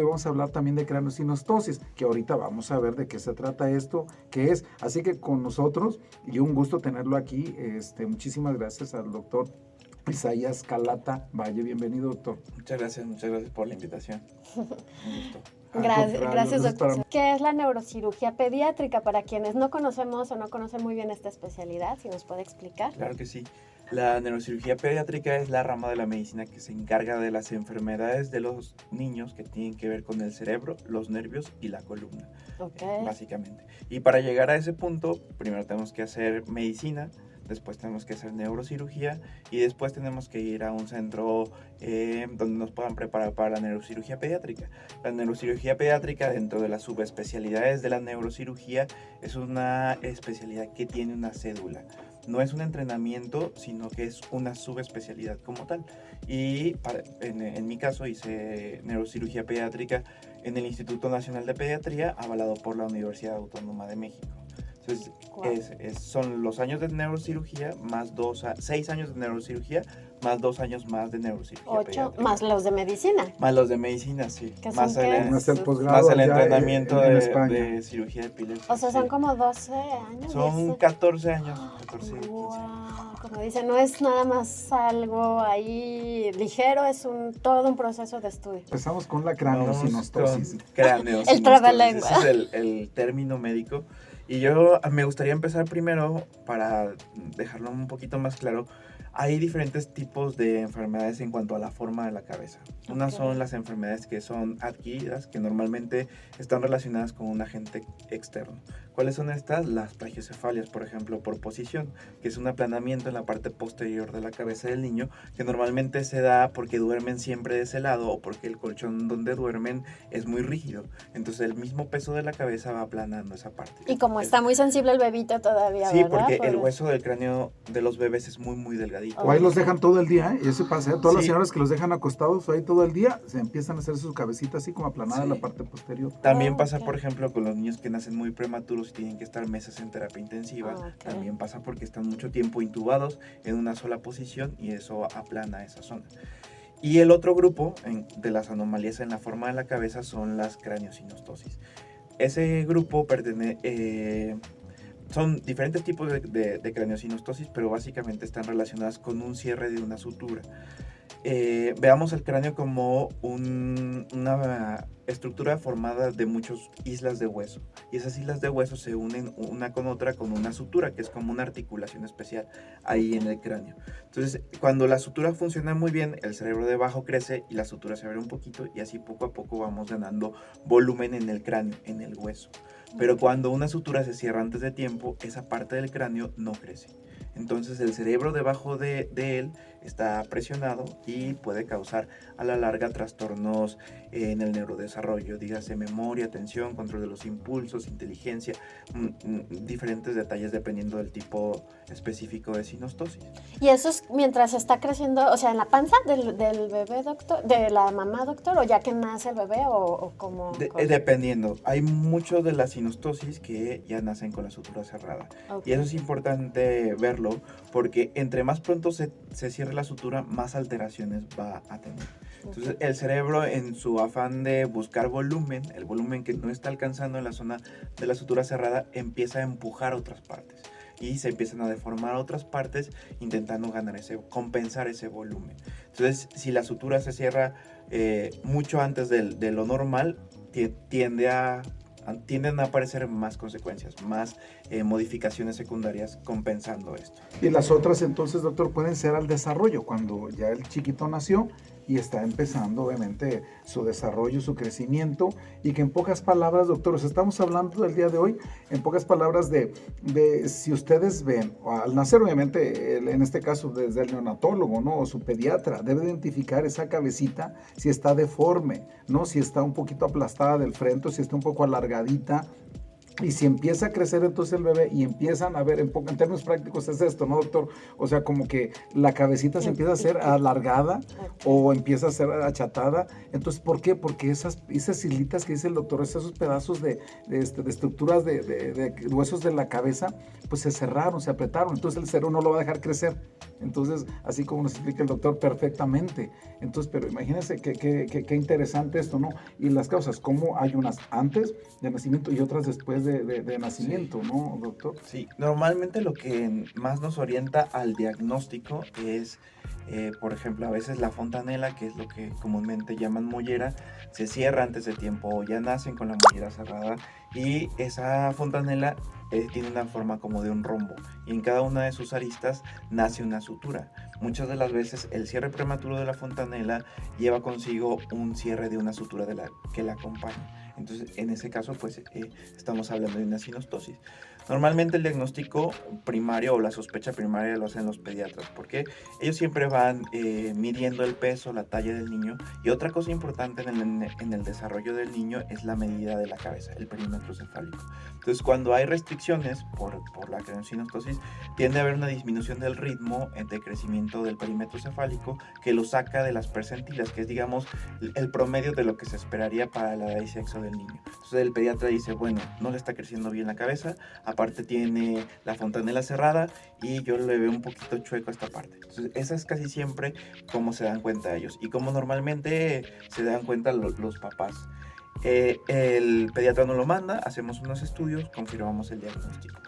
vamos a hablar también de craneosinostosis, que ahorita vamos a ver de qué se trata esto, qué es. Así que con nosotros, y un gusto tenerlo aquí, muchísimas gracias al doctor Isaías Calata Valle. Bienvenido, doctor. Muchas gracias por la invitación. Un gusto. Gracias, doctor. ¿Qué es la neurocirugía pediátrica para quienes no conocemos o no conocen muy bien esta especialidad? Si nos puede explicar. Claro que sí. La neurocirugía pediátrica es la rama de la medicina que se encarga de las enfermedades de los niños que tienen que ver con el cerebro, los nervios y la columna, básicamente. Y para llegar a ese punto, primero tenemos que hacer medicina, después tenemos que hacer neurocirugía y después tenemos que ir a un centro donde nos puedan preparar para la neurocirugía pediátrica. La neurocirugía pediátrica, dentro de las subespecialidades de la neurocirugía, es una especialidad que tiene una cédula. No es un entrenamiento, sino que es una subespecialidad como tal. Y en mi caso hice neurocirugía pediátrica en el Instituto Nacional de Pediatría, avalado por la Universidad Autónoma de México. Entonces, son los años de neurocirugía más 6 años de neurocirugía más 2 años más de neurocirugía 8 pediátrica. más los de medicina. Más los de medicina, sí. Más el posgrado, más el entrenamiento de cirugía de epilepsia. O sea, son como 12 años. Son 14 años. 14, 15 wow. años. Como dicen, no es nada más algo ahí ligero, es todo un proceso de estudio. Empezamos con la craneosinostosis. El trabalengua. Ese es el término médico. Y yo me gustaría empezar primero, para dejarlo un poquito más claro. Hay diferentes tipos de enfermedades en cuanto a la forma de la cabeza. Unas son las enfermedades que son adquiridas, que normalmente están relacionadas con un agente externo. ¿Cuáles son estas? Las plagiocefalias, por ejemplo, por posición, que es un aplanamiento en la parte posterior de la cabeza del niño, que normalmente se da porque duermen siempre de ese lado o porque el colchón donde duermen es muy rígido. Entonces el mismo peso de la cabeza va aplanando esa parte. Y como está muy sensible el bebito todavía, sí, ¿verdad? porque el hueso del cráneo de los bebés es muy, muy delgadito. O ahí los dejan todo el día, y eso pasa, todas las señoras que los dejan acostados ahí todo el día, se empiezan a hacer su cabecita así como aplanada en la parte posterior. También pasa, por ejemplo, con los niños que nacen muy prematuros y tienen que estar meses en terapia intensiva. También pasa porque están mucho tiempo intubados en una sola posición y eso aplana esa zona. Y el otro grupo de las anomalías en la forma de la cabeza son las craneosinostosis. Ese grupo son diferentes tipos de craneosinostosis, pero básicamente están relacionadas con un cierre de una sutura. Veamos el cráneo como una estructura formada de muchas islas de hueso, y esas islas de hueso se unen una con otra con una sutura, que es como una articulación especial ahí en el cráneo. Entonces, cuando la sutura funciona muy bien, el cerebro de abajo crece y la sutura se abre un poquito, y así poco a poco vamos ganando volumen en el cráneo, en el hueso. Pero cuando una sutura se cierra antes de tiempo, esa parte del cráneo no crece. Entonces el cerebro debajo de él está presionado y puede causar a la larga trastornos en el neurodesarrollo, dígase memoria, atención, control de los impulsos, inteligencia, diferentes detalles dependiendo del tipo específico de sinostosis. ¿Y eso es mientras está creciendo, o sea, en la panza del bebé, doctor, de la mamá, doctor, o ya que nace el bebé, o cómo? Dependiendo. Hay mucho de la sinostosis que ya nacen con la sutura cerrada. Y eso es importante verlo, porque entre más pronto se cierre la sutura, más alteraciones va a tener. Entonces el cerebro, en su afán de buscar volumen, el volumen que no está alcanzando en la zona de la sutura cerrada, empieza a empujar otras partes y se empiezan a deformar otras partes intentando compensar ese volumen. Entonces, si la sutura se cierra mucho antes de lo normal, tienden a aparecer más consecuencias, más modificaciones secundarias compensando esto. Y las otras entonces, doctor, pueden ser al desarrollo, cuando ya el chiquito nació y está empezando obviamente su desarrollo, su crecimiento, y que en pocas palabras, doctor, estamos hablando del día de hoy, en pocas palabras de si ustedes ven, al nacer obviamente, en este caso desde el neonatólogo, ¿no? O su pediatra, debe identificar esa cabecita, si está deforme, ¿no? Si está un poquito aplastada del frente, o si está un poco alargadita, Y si empieza a crecer entonces el bebé y empiezan a ver, en términos prácticos es esto, ¿no, doctor? O sea, como que la cabecita se empieza a hacer alargada o empieza a ser achatada. Entonces, ¿por qué? Porque esas islitas que dice el doctor, esos pedazos de estructuras de huesos de la cabeza, pues se cerraron, se apretaron. Entonces el cerebro no lo va a dejar crecer. Entonces, así como nos explica el doctor perfectamente. Entonces, pero imagínense qué interesante esto, ¿no? Y las causas, cómo hay unas antes de nacimiento y otras después de nacimiento, sí. ¿No, doctor? Sí, normalmente lo que más nos orienta al diagnóstico es, por ejemplo, a veces la fontanela, que es lo que comúnmente llaman mollera, se cierra antes de tiempo o ya nacen con la mollera cerrada y esa fontanela tiene una forma como de un rombo y en cada una de sus aristas nace una sutura. Muchas de las veces el cierre prematuro de la fontanela lleva consigo un cierre de una sutura que la acompaña. Entonces, en ese caso, pues estamos hablando de una sinostosis. Normalmente el diagnóstico primario o la sospecha primaria lo hacen los pediatras, porque ellos siempre van midiendo el peso, la talla del niño. Y otra cosa importante en el desarrollo del niño es la medida de la cabeza, el perímetro cefálico. Entonces, cuando hay restricciones por la craniosynostosis, tiende a haber una disminución del ritmo de crecimiento del perímetro cefálico que lo saca de las percentilas, que es, digamos, el promedio de lo que se esperaría para la edad y sexo del niño. Entonces, el pediatra dice, bueno, no le está creciendo bien la cabeza, aparte tiene la fontanela cerrada y yo le veo un poquito chueco a esta parte. Entonces, esa es casi siempre como se dan cuenta ellos y como normalmente se dan cuenta los papás. El pediatra nos lo manda, hacemos unos estudios, confirmamos el diagnóstico.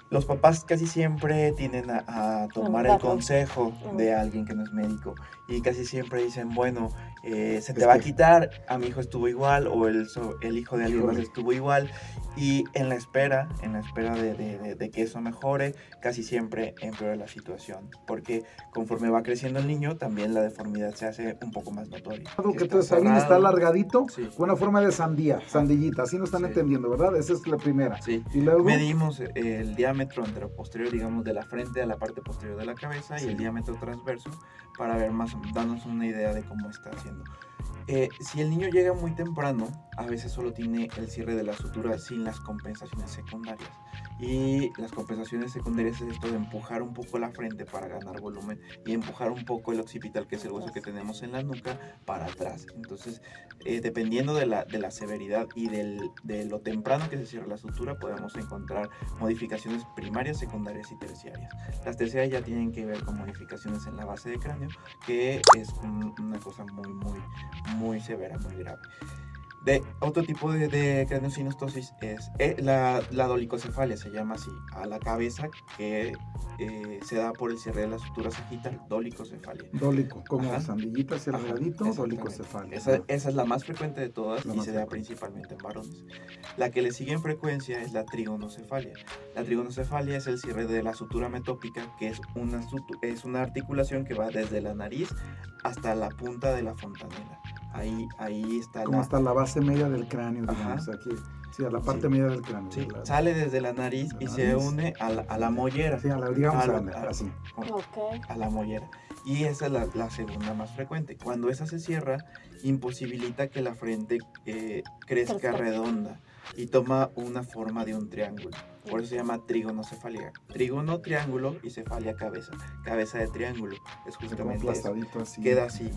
Los papás casi siempre tienden a tomar el consejo de alguien que no es médico y casi siempre dicen, bueno, se te va a quitar, a mi hijo estuvo igual o el hijo de alguien más estuvo igual y en la espera de que eso mejore, casi siempre empeora la situación porque conforme va creciendo el niño también la deformidad se hace un poco más notoria. Que entonces ahí está alargadito, sí. Con una forma de sandillita, así no están entendiendo, ¿verdad? Esa es la primera. Sí. Y luego medimos el diámetro anteroposterior, digamos, de la frente a la parte posterior de la cabeza, sí. Y el diámetro transverso para ver más, darnos una idea de cómo está haciendo. Si el niño llega muy temprano, a veces solo tiene el cierre de la sutura sin las compensaciones secundarias. Y las compensaciones secundarias es esto de empujar un poco la frente para ganar volumen y empujar un poco el occipital, que es el hueso que tenemos en la nuca, para atrás. Entonces, dependiendo de la severidad y de lo temprano que se cierra la sutura, podemos encontrar modificaciones primarias, secundarias y terciarias. Las terciarias ya tienen que ver con modificaciones en la base de cráneo, que es una cosa muy severa, muy grave. De otro tipo de craniosynostosis es la dolicocefalia, se llama así, a la cabeza que se da por el cierre de la sutura sagital, dolicocefalia. Dólico, como la sandillita hacia el ladito, dolicocefalia. Esa es la más frecuente de todas y se da principalmente en varones. La que le sigue en frecuencia es la trigonocefalia. La trigonocefalia es el cierre de la sutura metópica, que es una articulación que va desde la nariz hasta la punta de la fontanela. Ahí está como hasta la base media del cráneo, digamos, aquí. Sí, a la parte media del cráneo. Sí, sale desde la nariz y se une a la mollera. Sí, así. A la mollera. Y esa es la segunda más frecuente. Cuando esa se cierra, imposibilita que la frente crezca redonda y toma una forma de un triángulo. Por eso se llama trigonocefalia. Trígono, triángulo y cefalia, cabeza. Cabeza de triángulo. Es justamente eso. Así. Queda así.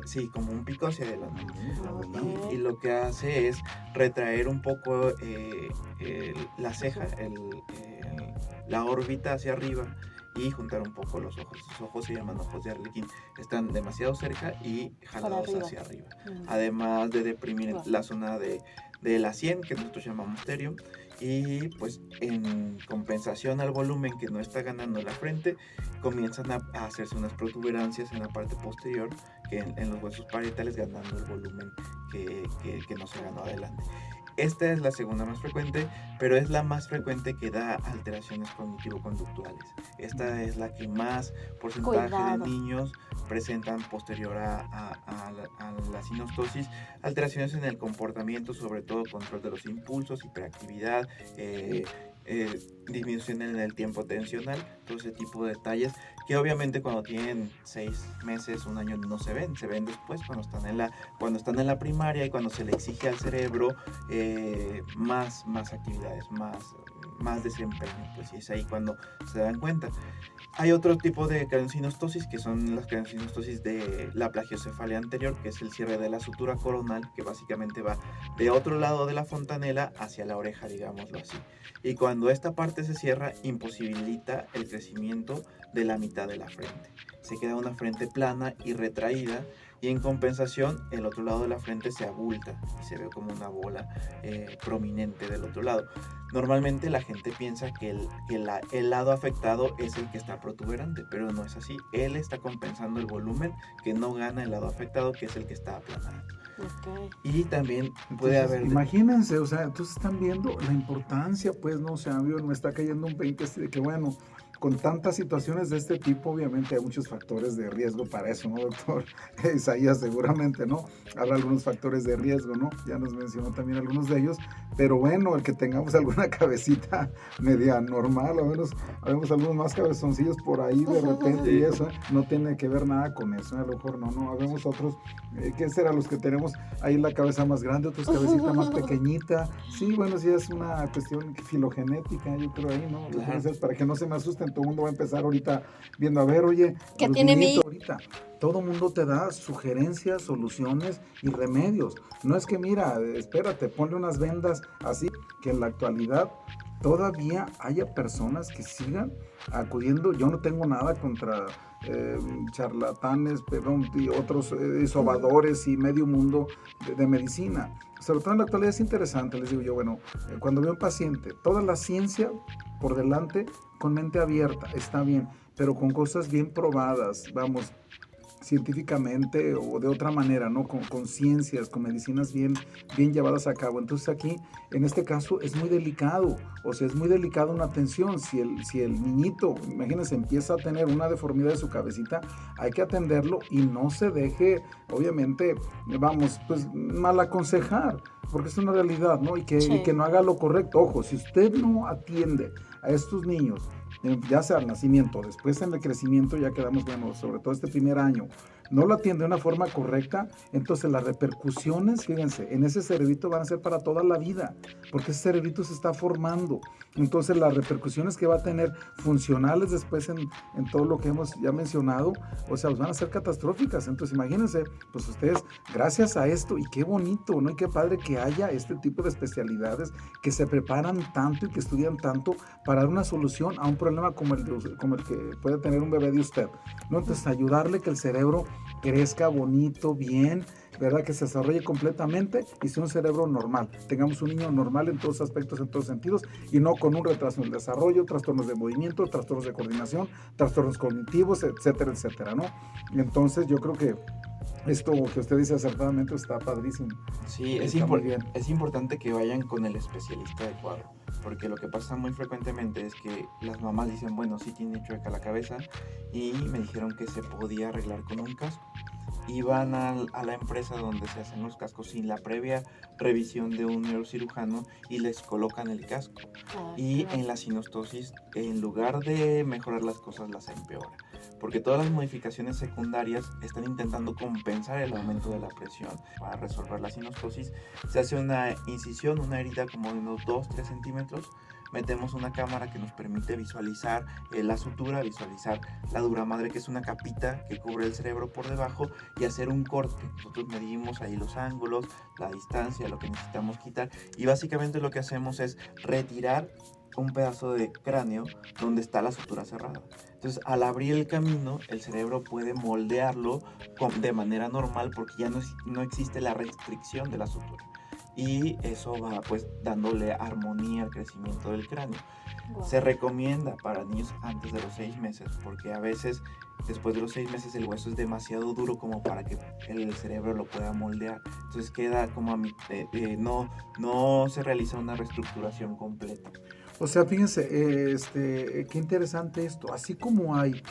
Sí, como un pico hacia adelante. Y lo que hace es retraer un poco la ceja, la órbita hacia arriba y juntar un poco los ojos. Los ojos se llaman ojos de arlequín. Están demasiado cerca y jalados hacia arriba. Además de deprimir la zona de la sien, que nosotros llamamos terio, y pues en compensación al volumen que no está ganando la frente, comienzan a hacerse unas protuberancias en la parte posterior, que en los huesos parietales, ganando el volumen que no se ganó adelante. Esta es la segunda más frecuente, pero es la más frecuente que da alteraciones cognitivo-conductuales. Esta es la que más porcentaje de niños presentan posterior a la sinostosis, alteraciones en el comportamiento, sobre todo control de los impulsos, hiperactividad, disminución en el tiempo atencional, todo ese tipo de detalles que obviamente cuando tienen 6 meses, un año no se ven después cuando están en la primaria y cuando se le exige al cerebro más actividades, más desempeño, pues y es ahí cuando se dan cuenta. Hay otro tipo de craniosynostosis que son las craniosynostosis de la plagiocefalia anterior, que es el cierre de la sutura coronal, que básicamente va de otro lado de la fontanela hacia la oreja, digámoslo así. Y cuando esta parte se cierra, imposibilita el crecimiento de la mitad de la frente. Se queda una frente plana y retraída, y en compensación el otro lado de la frente se abulta y se ve como una bola prominente del otro lado. Normalmente la gente piensa que el lado afectado es el que está protuberante, pero no es así. Él está compensando el volumen que no gana el lado afectado, que es el que está aplanado. Okay. Y también puede haber... Imagínense, o sea, entonces están viendo la importancia, pues, no, o sea, me está cayendo un 20 de que, bueno, con tantas situaciones de este tipo, obviamente hay muchos factores de riesgo para eso, ¿no, doctor? Isaías, seguramente, ¿no? Habrá algunos factores de riesgo, ¿no? Ya nos mencionó también algunos de ellos, pero bueno, el que tengamos alguna cabecita media normal, o menos habemos algunos más cabezoncillos por ahí de repente y eso, no tiene que ver nada con eso, a lo mejor no, habemos otros, ¿qué será? Los que tenemos ahí la cabeza más grande, otros cabecita más pequeñita, sí, bueno, sí es una cuestión filogenética, yo creo ahí, ¿no? Claro. Entonces, para que no se me asusten, todo el mundo va a empezar ahorita viendo, a ver, oye, ¿qué tiene mi ahorita? Todo el mundo te da sugerencias, soluciones y remedios. No es que, mira, espérate, ponle unas vendas así, que en la actualidad todavía haya personas que sigan acudiendo. Yo no tengo nada contra charlatanes, y otros sobadores y medio mundo de medicina. Sobre todo en la actualidad es interesante, les digo yo, bueno, cuando veo un paciente, toda la ciencia por delante, con mente abierta, está bien, pero con cosas bien probadas, vamos, científicamente o de otra manera, ¿no? Con ciencias, con medicinas bien llevadas a cabo. Entonces aquí, en este caso, es muy delicado, o sea, es muy delicado una atención. Si el niñito, imagínense, empieza a tener una deformidad de su cabecita, hay que atenderlo y no se deje, obviamente, vamos, pues mal aconsejar, porque es una realidad, ¿no? Y que no haga lo correcto. Ojo, si usted no atiende a estos niños, ya sea al nacimiento, después en el crecimiento, ya quedamos, bueno, sobre todo este primer año, no lo atiende de una forma correcta, entonces las repercusiones, fíjense, en ese cerebrito van a ser para toda la vida, porque ese cerebrito se está formando. Entonces las repercusiones que va a tener funcionales después en todo lo que hemos ya mencionado, o sea, van a ser catastróficas. Entonces imagínense, pues ustedes, gracias a esto, y qué bonito, ¿no? Y qué padre que haya este tipo de especialidades que se preparan tanto y que estudian tanto para dar una solución a un problema como el que puede tener un bebé de usted, ¿no? Entonces ayudarle que el cerebro crezca bonito, bien, ¿verdad? Que se desarrolle completamente y sea un cerebro normal. Tengamos un niño normal en todos aspectos, en todos sentidos, y no con un retraso en el desarrollo, trastornos de movimiento, trastornos de coordinación, trastornos cognitivos, etcétera, etcétera, ¿no? Entonces yo creo que esto que usted dice acertadamente está padrísimo. Sí, es importante que vayan con el especialista adecuado, porque lo que pasa muy frecuentemente es que las mamás dicen, bueno, sí tiene chueca la cabeza y me dijeron que se podía arreglar con un casco. Y van a la empresa donde se hacen los cascos sin la previa revisión de un neurocirujano y les colocan el casco. Y en la sinostosis, en lugar de mejorar las cosas, las empeora. Porque todas las modificaciones secundarias están intentando compensar el aumento de la presión. Para resolver la sinostosis se hace una incisión, una herida como de unos 2-3 centímetros. Metemos una cámara que nos permite visualizar la sutura, visualizar la dura madre, que es una capita que cubre el cerebro por debajo, y hacer un corte. Nosotros medimos ahí los ángulos, la distancia, lo que necesitamos quitar, y básicamente lo que hacemos es retirar un pedazo de cráneo donde está la sutura cerrada. Entonces, al abrir el camino, el cerebro puede moldearlo de manera normal porque ya no existe la restricción de la sutura. Y eso va pues dándole armonía al crecimiento del cráneo. Wow. Se recomienda para niños antes de los 6 meses, porque a veces después de los 6 meses el hueso es demasiado duro como para que el cerebro lo pueda moldear. Entonces queda como no se realiza una reestructuración completa. O sea, fíjense, qué interesante esto. Así como hay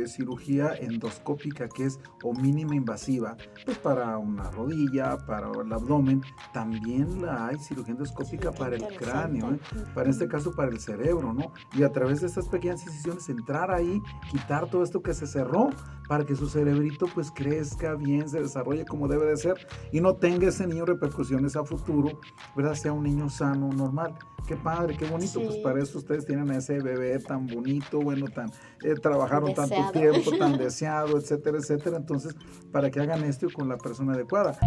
cirugía endoscópica, que es o mínima invasiva, pues para una rodilla, para el abdomen. También la hay cirugía endoscópica para el cráneo, para este caso para el cerebro, ¿no? Y a través de estas pequeñas incisiones entrar ahí, quitar todo esto que se cerró, para que su cerebrito pues crezca bien, se desarrolle como debe de ser y no tenga ese niño repercusiones a futuro, ¿verdad? Sea un niño sano, normal. Qué padre, qué bonito, sí. Pues para eso ustedes tienen a ese bebé tan bonito, bueno, trabajaron deseado. Tanto tiempo, tan deseado, etcétera, etcétera. Entonces, para que hagan esto con la persona adecuada.